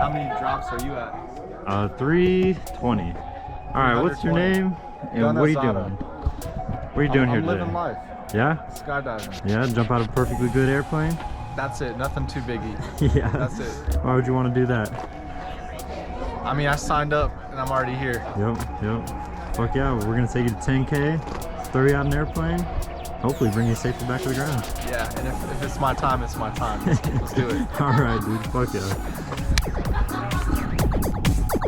How many drops are you at? 320. All right, what's your name and what are you doing? What are you doing here today? I'm living life. Yeah? Skydiving. Yeah, jump out of a perfectly good airplane? That's it, nothing too biggy. Yeah. That's it. Why would you want to do that? I mean, I signed up and I'm already here. Yep. Fuck yeah, we're gonna take you to 10K, throw you out in an airplane, hopefully bring you safely back to the ground. Yeah, and if it's my time, it's my time. Let's do it. Alright, dude, fuck yeah.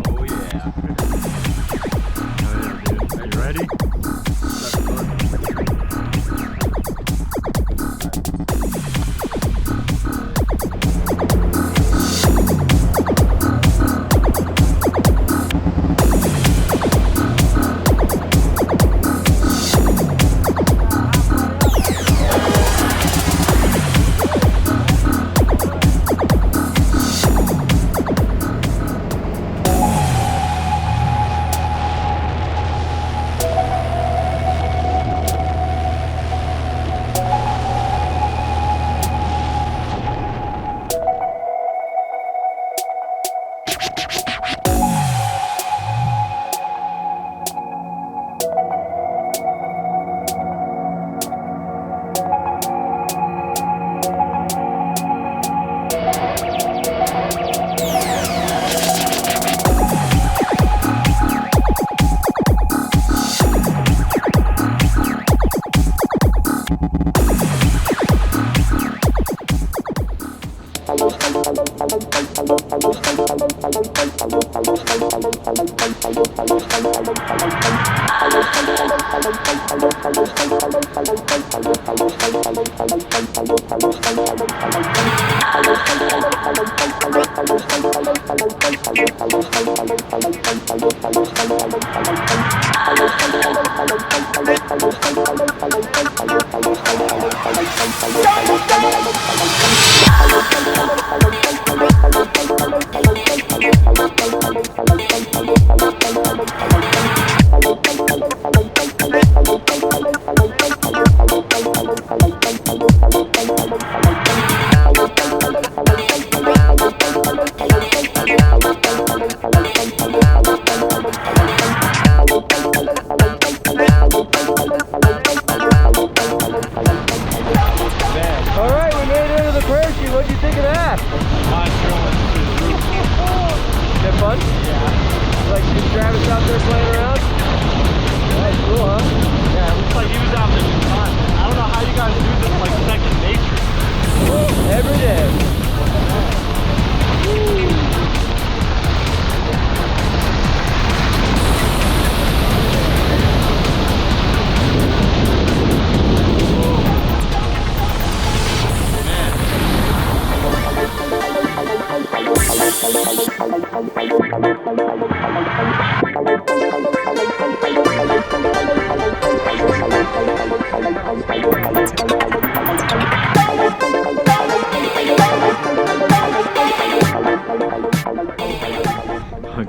Oh yeah. Oh yeah, dude. Are you ready?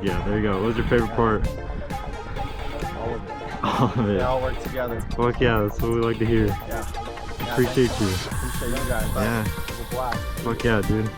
Yeah, there you go. What was your favorite part? All of it. They all work together. Fuck yeah, that's what we like to hear. Yeah. Appreciate you. Appreciate you guys. Yeah. It was a blast. Fuck yeah, dude.